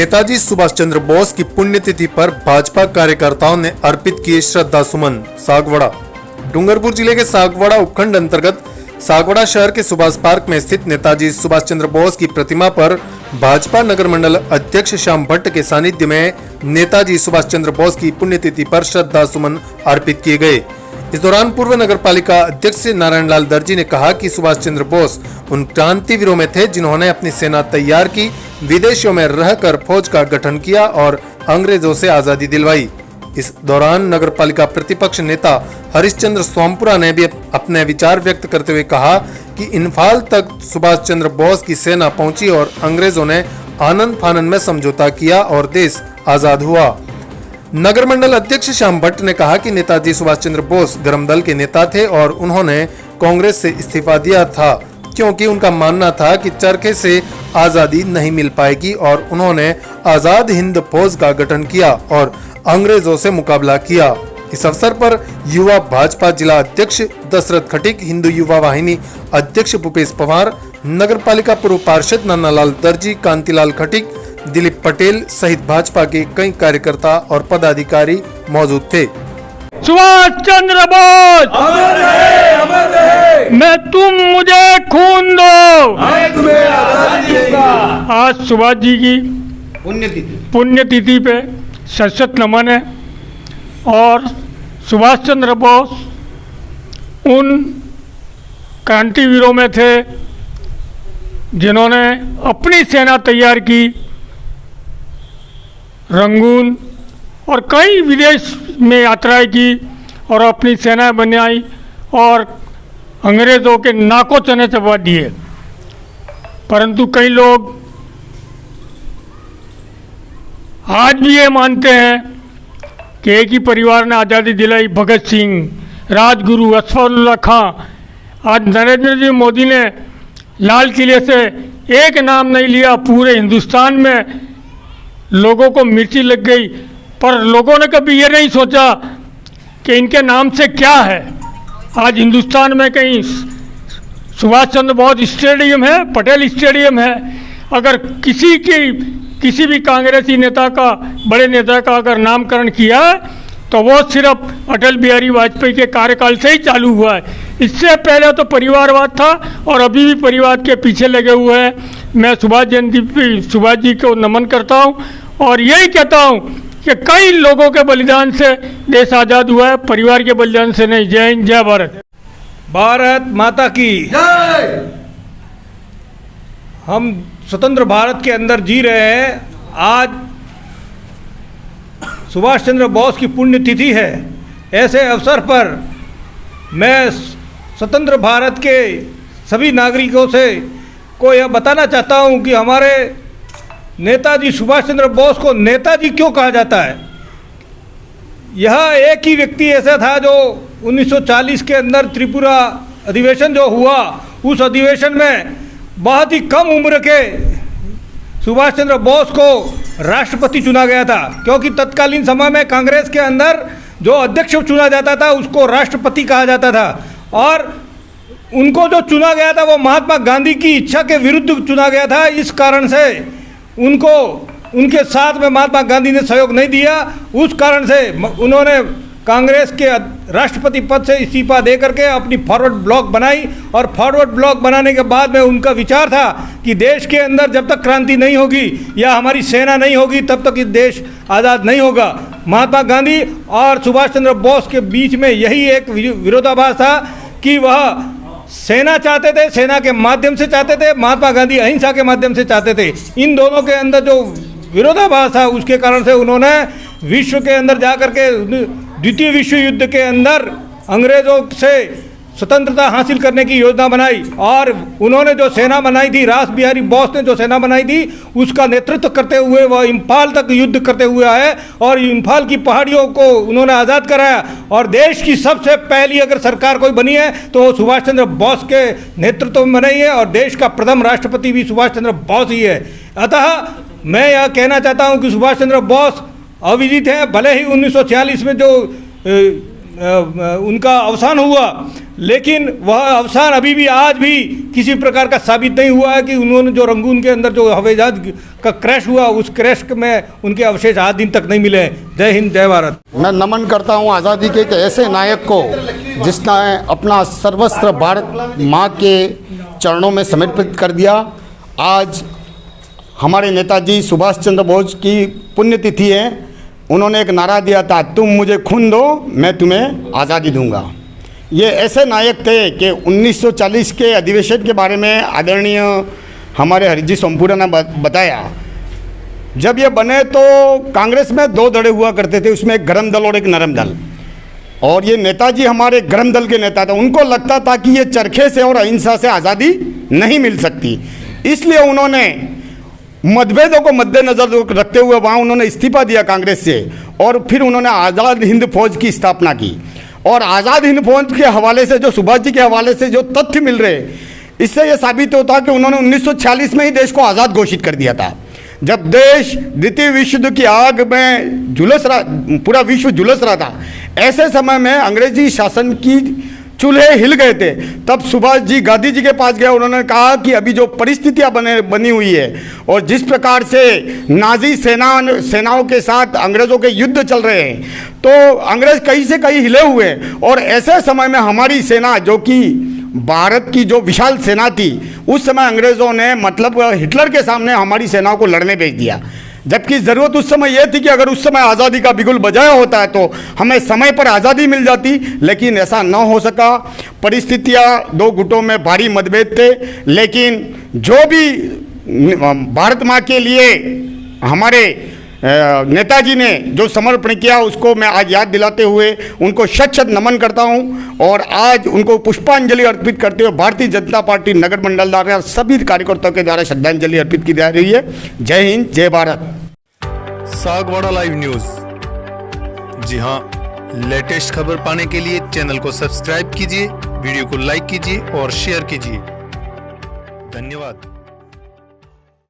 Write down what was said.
नेताजी सुभाष चंद्र बोस की पुण्यतिथि पर भाजपा कार्यकर्ताओं ने अर्पित किए श्रद्धा सुमन। सागवाड़ा। डूंगरपुर जिले के सागवाड़ा उपखंड अंतर्गत सागवाड़ा शहर के सुभाष पार्क में स्थित नेताजी सुभाष चंद्र बोस की प्रतिमा पर भाजपा नगर मंडल अध्यक्ष श्याम भट्ट के सानिध्य में नेताजी सुभाष चंद्र बोस की पुण्यतिथि पर श्रद्धा सुमन अर्पित किए गए। इस दौरान पूर्व नगर पालिका अध्यक्ष नारायण लाल दर्जी ने कहा कि सुभाष चंद्र बोस उन क्रांतिवीरों में थे जिन्होंने अपनी सेना तैयार की, विदेशों में रहकर फौज का गठन किया और अंग्रेजों से आजादी दिलवाई। इस दौरान नगर पालिका प्रतिपक्ष नेता हरिश्चंद्र सोमपुरा ने भी अपने विचार व्यक्त करते हुए कहा कि इम्फाल तक सुभाष चंद्र बोस की सेना पहुंची और अंग्रेजों ने आनंद फानन में समझौता किया और देश आजाद हुआ। नगर मंडल अध्यक्ष श्याम भट्ट ने कहा कि नेताजी सुभाष चंद्र बोस गर्म दल के नेता थे और उन्होंने कांग्रेस से इस्तीफा दिया था क्योंकि उनका मानना था कि चरखे से आजादी नहीं मिल पाएगी और उन्होंने आजाद हिंद फौज का गठन किया और अंग्रेजों से मुकाबला किया। इस अवसर पर युवा भाजपा जिला अध्यक्ष दशरथ खटीक, हिंदू युवा वाहिनी अध्यक्ष भूपेश पवार, नगर पालिका पूर्व पार्षद नानालाल दर्जी, कांतिलाल खटीक, दिलीप पटेल सहित भाजपा के कई कार्यकर्ता और पदाधिकारी मौजूद थे। सुभाष चंद्र बोस अमर है, अमर है। मैं तुम मुझे खून दो, मैं तुम्हें आजादी दूंगा। आज सुभाष जी की पुण्यतिथि पे सशत नमन है और सुभाष चंद्र बोस उन क्रांतिवीरों में थे जिन्होंने अपनी सेना तैयार की, रंगून और कई विदेश में यात्राएं की और अपनी सेना बनाई और अंग्रेज़ों के नाकों चने चबा दिए। परंतु कई लोग आज भी ये मानते हैं कि एक ही परिवार ने आज़ादी दिलाई, भगत सिंह, राजगुरु, अशफाकुल्लाह खां। आज नरेंद्र जी मोदी ने लाल किले से एक नाम नहीं लिया, पूरे हिंदुस्तान में लोगों को मिर्ची लग गई, पर लोगों ने कभी ये नहीं सोचा कि इनके नाम से क्या है। आज हिंदुस्तान में कहीं सुभाष चंद्र बोस स्टेडियम है, पटेल स्टेडियम है। अगर किसी भी कांग्रेसी नेता का, बड़े नेता का अगर नामकरण किया तो वो सिर्फ अटल बिहारी वाजपेयी के कार्यकाल से ही चालू हुआ है। इससे पहले तो परिवारवाद था और अभी भी परिवार के पीछे लगे हुए हैं। मैं सुभाष जयंती पे सुभाष जी को नमन करता हूं और यही कहता हूं कि कई लोगों के बलिदान से देश आज़ाद हुआ है, परिवार के बलिदान से नहीं। जय हिंद, जय भारत। भारत माता की जय। हम स्वतंत्र भारत के अंदर जी रहे हैं। आज सुभाष चंद्र बोस की पुण्यतिथि है। ऐसे अवसर पर मैं स्वतंत्र भारत के सभी नागरिकों से को यह बताना चाहता हूं कि हमारे नेताजी सुभाष चंद्र बोस को नेताजी क्यों कहा जाता है। यह एक ही व्यक्ति ऐसा था जो 1940 के अंदर त्रिपुरा अधिवेशन जो हुआ, उस अधिवेशन में बहुत ही कम उम्र के सुभाष चंद्र बोस को राष्ट्रपति चुना गया था, क्योंकि तत्कालीन समय में कांग्रेस के अंदर जो अध्यक्ष चुना जाता था उसको राष्ट्रपति कहा जाता था और उनको जो चुना गया था वो महात्मा गांधी की इच्छा के विरुद्ध चुना गया था। इस कारण से उनको उनके साथ में महात्मा गांधी ने सहयोग नहीं दिया। उस कारण से उन्होंने कांग्रेस के राष्ट्रपति पद से इस्तीफा दे करके अपनी फॉरवर्ड ब्लॉक बनाई और फॉरवर्ड ब्लॉक बनाने के बाद में उनका विचार था कि देश के अंदर जब तक क्रांति नहीं होगी या हमारी सेना नहीं होगी तब तक इस देश आज़ाद नहीं होगा। महात्मा गांधी और सुभाष चंद्र बोस के बीच में यही एक विरोधाभास था कि वह सेना चाहते थे, सेना के माध्यम से चाहते थे, महात्मा गांधी अहिंसा के माध्यम से चाहते थे। इन दोनों के अंदर जो विरोधाभास था उसके कारण से उन्होंने विश्व के अंदर जा कर के द्वितीय विश्व युद्ध के अंदर अंग्रेज़ों से स्वतंत्रता हासिल करने की योजना बनाई और उन्होंने जो सेना बनाई थी, रास बिहारी बोस ने जो सेना बनाई थी उसका नेतृत्व करते हुए वह इम्फाल तक युद्ध करते हुए आए और इम्फाल की पहाड़ियों को उन्होंने आज़ाद कराया। और देश की सबसे पहली अगर सरकार कोई बनी है तो वो सुभाष चंद्र बोस के नेतृत्व में बनी है और देश का प्रथम राष्ट्रपति भी सुभाष चंद्र बोस ही है। अतः मैं यह कहना चाहता हूँ कि सुभाष चंद्र बोस अविदित हैं। भले ही 1946 में जो उनका अवसान हुआ, लेकिन वह अवसान अभी भी आज भी किसी प्रकार का साबित नहीं हुआ है कि उन्होंने जो रंगून के अंदर जो हवाई जहाज का क्रैश हुआ उस क्रैश में उनके अवशेष आज दिन तक नहीं मिले हैं। जय हिंद, जय भारत। मैं नमन करता हूं आज़ादी के एक ऐसे नायक को जिसने अपना सर्वस्व भारत माँ के चरणों में समर्पित कर दिया। आज हमारे नेताजी सुभाष चंद्र बोस की पुण्यतिथि है। उन्होंने एक नारा दिया था, तुम मुझे खून दो मैं तुम्हें आज़ादी दूंगा। ये ऐसे नायक थे कि 1940 के अधिवेशन के बारे में आदरणीय हमारे हरिजी सोमपुरा ने बताया। जब ये बने तो कांग्रेस में दो धड़े हुआ करते थे, उसमें एक गरम दल और एक नरम दल। और ये नेताजी हमारे गरम दल के नेता थे। उनको लगता था कि ये चरखे से और अहिंसा से आज़ादी नहीं मिल सकती, इसलिए उन्होंने मतभेदों को मद्देनजर रखते हुए वहाँ उन्होंने इस्तीफा दिया कांग्रेस से और फिर उन्होंने आज़ाद हिंद फौज की स्थापना की। और आज़ाद हिंद फौज के हवाले से जो सुभाष जी के हवाले से जो तथ्य मिल रहे, इससे यह साबित होता कि उन्होंने 1946 में ही देश को आज़ाद घोषित कर दिया था। जब देश द्वितीय विश्व युद्ध की आग में पूरा विश्व झुलस रहा था, ऐसे समय में अंग्रेजी शासन की चूल्हे हिल गए थे। तब सुभाष जी गांधी जी के पास गए। उन्होंने कहा कि अभी जो परिस्थितियां बनी हुई है और जिस प्रकार से नाजी सेनाओं के साथ अंग्रेज़ों के युद्ध चल रहे हैं, तो अंग्रेज़ कहीं से कहीं हिले हुए हैं। और ऐसे समय में हमारी सेना, जो कि भारत की जो विशाल सेना थी, उस समय अंग्रेज़ों ने मतलब हिटलर के सामने हमारी सेनाओं को लड़ने भेज दिया। जबकि ज़रूरत उस समय यह थी कि अगर उस समय आज़ादी का बिगुल बजाया होता है तो हमें समय पर आज़ादी मिल जाती, लेकिन ऐसा न हो सका। परिस्थितियां दो गुटों में भारी मतभेद थे, लेकिन जो भी भारत माँ के लिए हमारे नेताजी ने जो समर्पण किया उसको मैं आज याद दिलाते हुए उनको शत नमन करता हूं और आज उनको पुष्पांजलि अर्पित करते हुए भारतीय जनता पार्टी नगर मंडल द्वारा सभी कार्यकर्ताओं के द्वारा श्रद्धांजलि अर्पित की जा रही है। जय हिंद, जय भारत। Sagwara live news. जी हां, लेटेस्ट खबर पाने के लिए चैनल को सब्सक्राइब कीजिए, वीडियो को लाइक कीजिए और शेयर कीजिए। धन्यवाद।